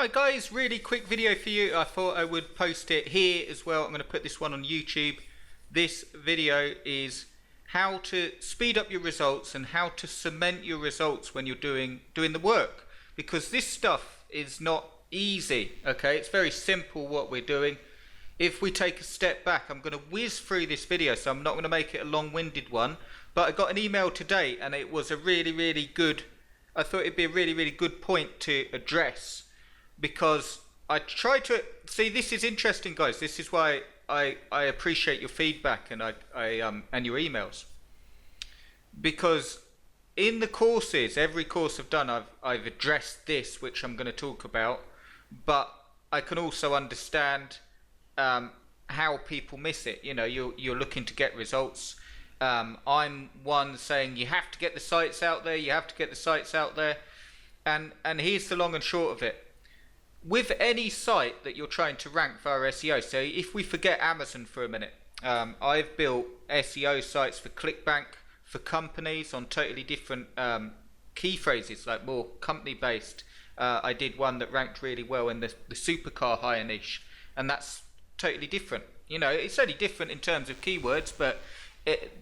Hi guys, really quick video for you. I thought I would post it here as well. I'm going to put this one on YouTube. This video is how to speed up your results and how to cement your results when you're doing the work, because this stuff is not easy. Okay, it's very simple what we're doing. If we take a step back, I'm going to whiz through this video, so I'm not going to make it a long-winded one, but I got an email today and it was a really good, I thought it'd be a really good point to address, because I try to see, this is interesting guys, this is why I appreciate your feedback and and your emails, because in the courses, every course I've done, I've addressed this, which I'm going to talk about, but I can also understand how people miss it. You know, you're looking to get results. I'm one saying you have to get the sites out there, you have to get the sites out there, and here's the long and short of it. With any site that you're trying to rank via SEO, so if we forget Amazon for a minute, I've built SEO sites for ClickBank, for companies on totally different key phrases, like more company based. I did one that ranked really well in the supercar hire niche, and that's totally different. You know, it's only different in terms of keywords, but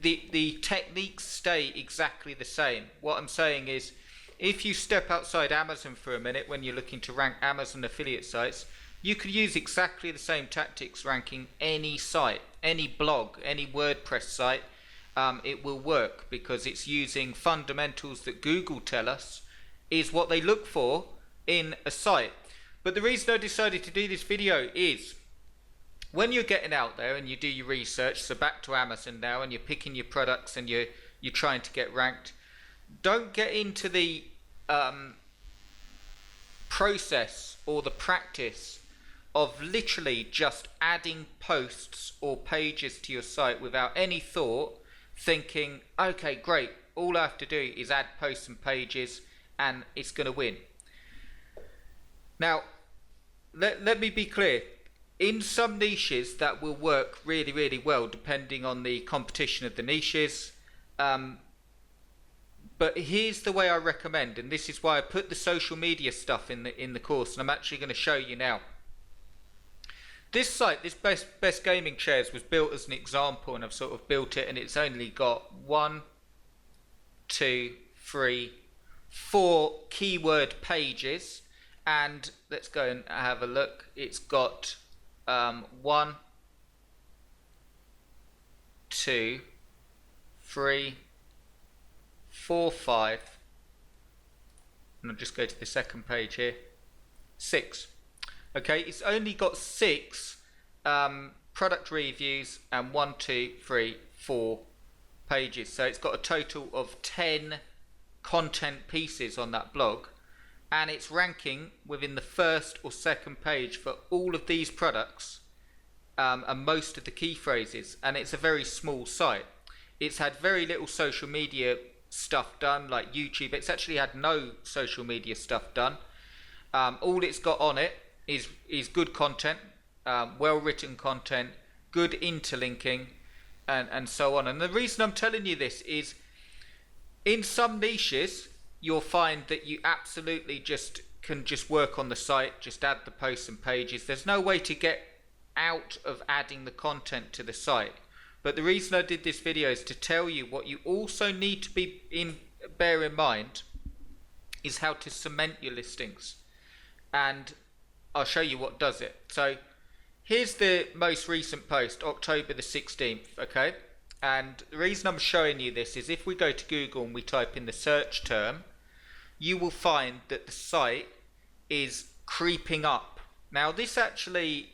the techniques stay exactly the same. What I'm saying is, if you step outside Amazon for a minute when you're looking to rank Amazon affiliate sites, you could use exactly the same tactics ranking any site, any blog, any WordPress site. It will work because it's using fundamentals that Google tell us is what they look for in a site. But the reason I decided to do this video is, when you're getting out there and you do your research, so back to Amazon now, and you're picking your products and you're trying to get ranked, don't get into the process or the practice of literally just adding posts or pages to your site without any thought, thinking, okay, great, all I have to do is add posts and pages and it's going to win. Now, let me be clear. In some niches that will work really well depending on the competition of the niches. But here's the way I recommend, and this is why I put the social media stuff in the course, and I'm actually going to show you now. This site, this best gaming chairs, was built as an example, and I've sort of built it, and it's only got 1, 2, 3, 4 keyword pages, and let's go and have a look. It's got 1, 2, 3, 4, 5, and I'll just go to the second page here, 6. Okay, it's only got 6 product reviews and 1, 2, 3, 4 pages, so it's got a total of 10 content pieces on that blog, and it's ranking within the first or second page for all of these products and most of the key phrases, and it's a very small site. It's had very little social media stuff done, like YouTube. It's actually had no social media stuff done. All it's got on it is good content, well written content, good interlinking, and so on. And the reason I'm telling you this is, in some niches you'll find that you absolutely can just work on the site, just add the posts and pages. There's no way to get out of adding the content to the site. But the reason I did this video is to tell you what you also need to bear in mind is how to cement your listings, and I'll show you what does it. So here's the most recent post, October the 16th, okay? And the reason I'm showing you this is, if we go to Google and we type in the search term, you will find that the site is creeping up. Now this actually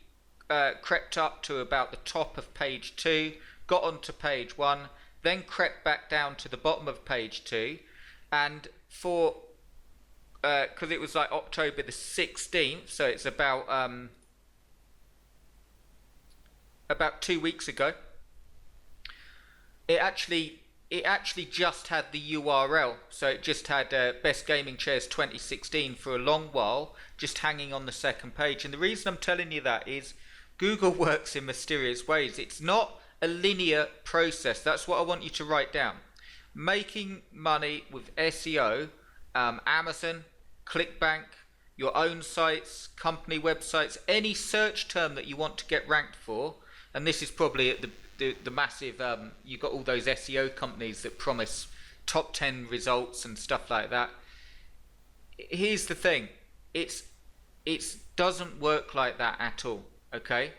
crept up to about the top of page 2, got onto page 1, then crept back down to the bottom of page 2, and for because it was like October the 16th, so it's about 2 weeks ago, it actually just had the URL, so it just had Best Gaming Chairs 2016 for a long while, just hanging on the second page. And the reason I'm telling you that is, Google works in mysterious ways. It's not a linear process. That's what I want you to write down. Making money with SEO, Amazon, ClickBank, your own sites, company websites, any search term that you want to get ranked for. And this is probably at the massive, you've got all those SEO companies that promise top 10 results and stuff like that. Here's the thing, it doesn't work like that at all, okay?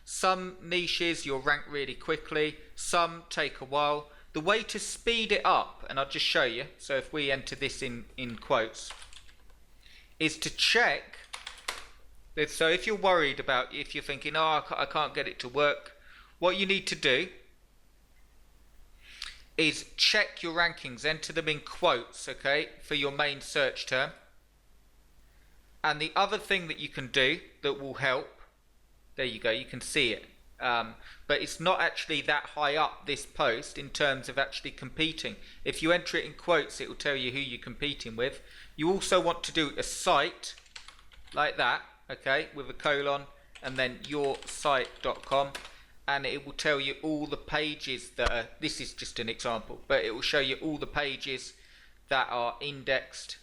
Some niches you'll rank really quickly, some take a while. The way to speed it up, and I'll just show you, so if we enter this in quotes, is to check. So if you're worried about, if you're thinking, oh, I can't get it to work, what you need to do is check your rankings, enter them in quotes, okay, for your main search term. And the other thing that you can do that will help, there you go, you can see it. But it's not actually that high up, this post, in terms of actually competing. If you enter it in quotes, it will tell you who you're competing with. You also want to do a site like that, okay, with a colon, and then yoursite.com, and it will tell you all the pages that are, this is just an example, but it will show you all the pages that are indexed.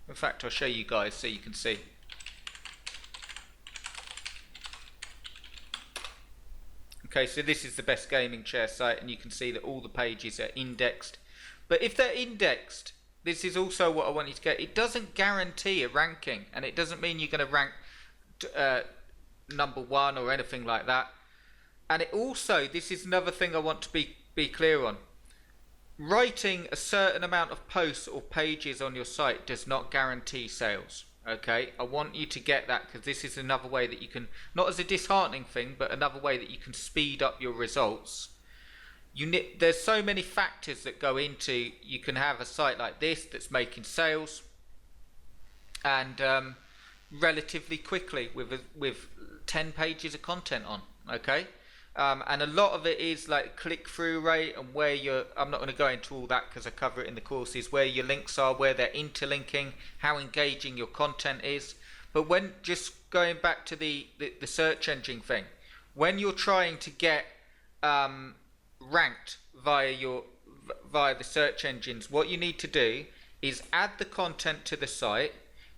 In fact, I'll show you guys so you can see. Okay, so this is the best gaming chair site, and you can see that all the pages are indexed. But if they're indexed, this is also what I want you to get. It doesn't guarantee a ranking, and it doesn't mean you're going to rank number one or anything like that. And it also, this is another thing I want to be clear on. Writing a certain amount of posts or pages on your site does not guarantee sales. Okay, I want you to get that, because this is another way that you can, not as a disheartening thing, but another way that you can speed up your results. There's so many factors that go into, you can have a site like this that's making sales and relatively quickly with 10 pages of content on, okay? And a lot of it is like click-through rate and where I'm not going to go into all that because I cover it in the courses, where your links are, where they're interlinking, how engaging your content is. But when, just going back to the search engine thing, when you're trying to get ranked via the search engines, what you need to do is add the content to the site,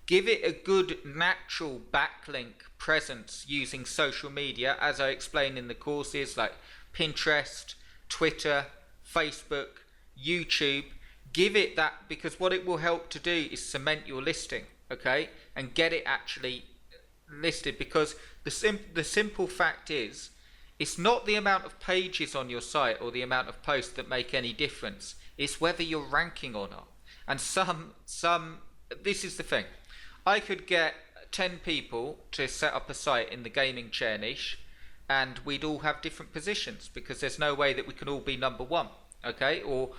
give it a good natural backlink presence using social media, as I explained in the courses, like Pinterest, Twitter, Facebook, YouTube. Give it that, because what it will help to do is cement your listing, okay, and get it actually listed. Because the simple fact is, it's not the amount of pages on your site or the amount of posts that make any difference. It's whether you're ranking or not. And this is the thing. I could get 10 people to set up a site in the gaming chair niche, and we'd all have different positions, because there's no way that we can all be number one, okay? Or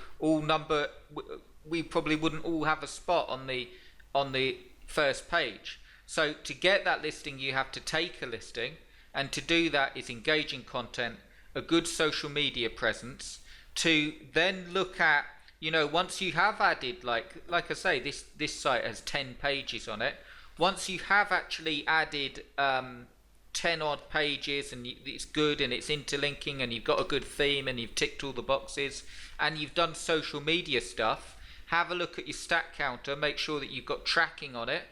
we probably wouldn't all have a spot on the first page. So to get that listing, you have to take a listing, and to do that is engaging content, a good social media presence, to then look at, once you have added, like I say, this site has 10 pages on it. Once you have actually added 10 odd pages, and it's good and it's interlinking and you've got a good theme and you've ticked all the boxes and you've done social media stuff, have a look at your stat counter, make sure that you've got tracking on it,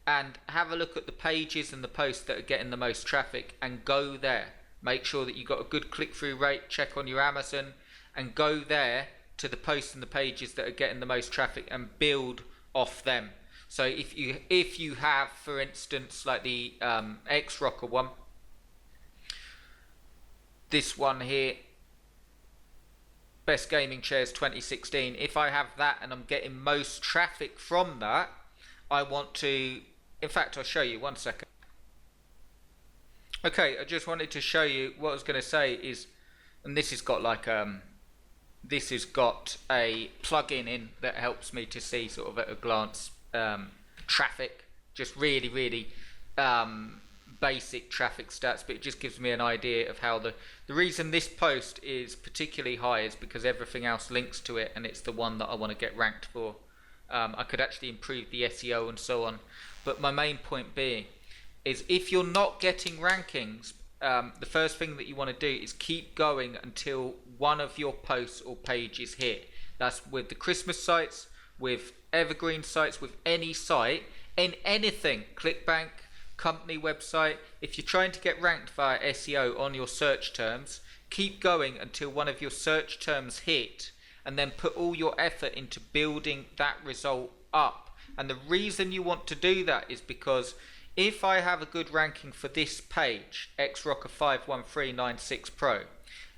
and have a look at the pages and the posts that are getting the most traffic, and go there. Make sure that you've got a good click-through rate, check on your Amazon, and go there to the posts and the pages that are getting the most traffic and build off them. So if you have, for instance, like the X-Rocker one, this one here, Best Gaming Chairs 2016, if I have that and I'm getting most traffic from that, I want to, in fact, I'll show you, one second. Okay, I just wanted to show you what I was going to say is, and this has got like this has got a plugin in that helps me to see sort of at a glance traffic, just really basic traffic stats, but it just gives me an idea of how the reason this post is particularly high is because everything else links to it, and it's the one that I want to get ranked for. I could actually improve the SEO and so on, but my main point being is, if you're not getting rankings, the first thing that you want to do is keep going until one of your posts or pages hit. That's with the Christmas sites, with evergreen sites, with any site. in anything, ClickBank, company website. If you're trying to get ranked via SEO on your search terms, keep going until one of your search terms hit, and then put all your effort into building that result up. And the reason you want to do that is because if I have a good ranking for this page, XRocker 51396 Pro,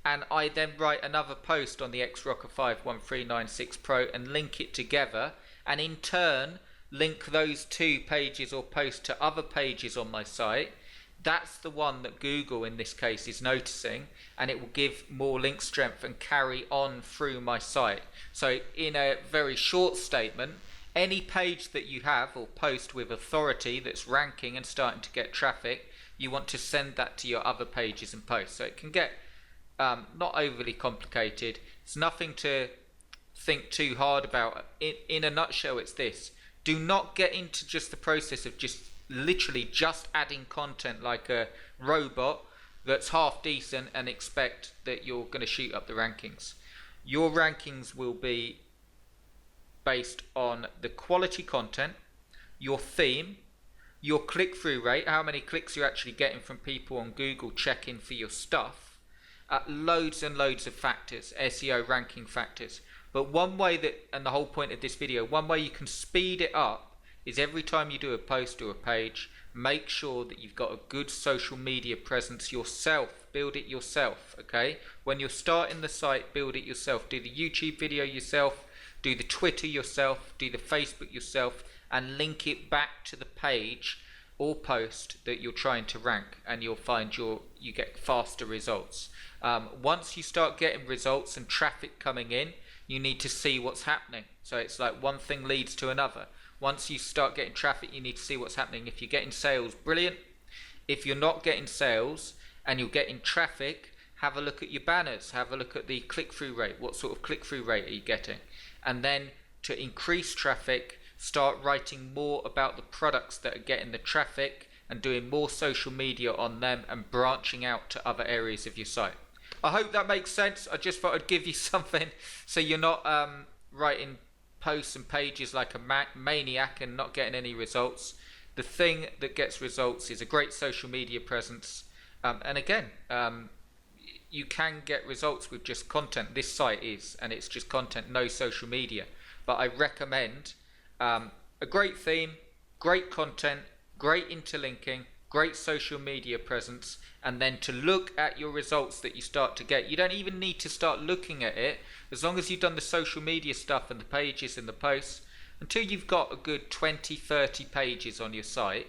and I then write another post on the XRocker 51396 Pro and link it together, and in turn link those two pages or posts to other pages on my site, that's the one that Google in this case is noticing, and it will give more link strength and carry on through my site. So in a very short statement, any page that you have or post with authority that's ranking and starting to get traffic, you want to send that to your other pages and posts. So it can get not overly complicated. It's nothing to think too hard about. In a nutshell, it's this: do not get into just the process of just literally just adding content like a robot that's half decent and expect that you're going to shoot up the rankings. Your rankings will be based on the quality content, your theme, your click-through rate, how many clicks you're actually getting from people on Google checking for your stuff, loads and loads of factors, SEO ranking factors. But one way that, and the whole point of this video, one way you can speed it up is every time you do a post or a page, make sure that you've got a good social media presence yourself. Build it yourself, okay? When you're starting the site, build it yourself. Do the YouTube video yourself, do the Twitter yourself, do the Facebook yourself, and link it back to the page or post that you're trying to rank, and you'll find you get faster results. Once you start getting results and traffic coming in, you need to see what's happening. So it's like one thing leads to another. Once you start getting traffic, you need to see what's happening. If you're getting sales, brilliant. If you're not getting sales and you're getting traffic, have a look at your banners, have a look at the click-through rate. What sort of click-through rate are you getting? And then to increase traffic, start writing more about the products that are getting the traffic and doing more social media on them and branching out to other areas of your site. I hope that makes sense. I just thought I'd give you something so you're not writing posts and pages like a maniac and not getting any results. The thing that gets results is a great social media presence. And again, you can get results with just content. This site is, and it's just content, no social media. But I recommend a great theme, great content, great interlinking, great social media presence, and then to look at your results that you start to get. You don't even need to start looking at it, as long as you've done the social media stuff and the pages and the posts. Until you've got a good 20-30 pages on your site,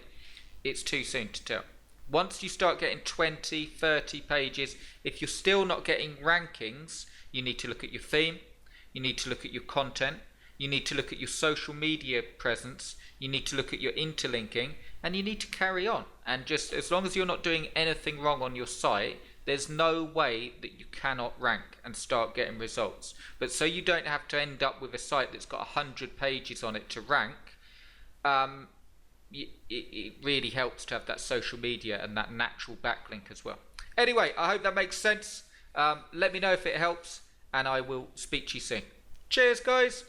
it's too soon to tell. Once you start getting 20-30 pages, if you're still not getting rankings, you need to look at your theme, you need to look at your content, you need to look at your social media presence, you need to look at your interlinking, and you need to carry on. And just as long as you're not doing anything wrong on your site, there's no way that you cannot rank and start getting results. But so you don't have to end up with a site that's got 100 pages on it to rank, it really helps to have that social media and that natural backlink as well. Anyway, I hope that makes sense. Let me know if it helps, and I will speak to you soon. Cheers, guys.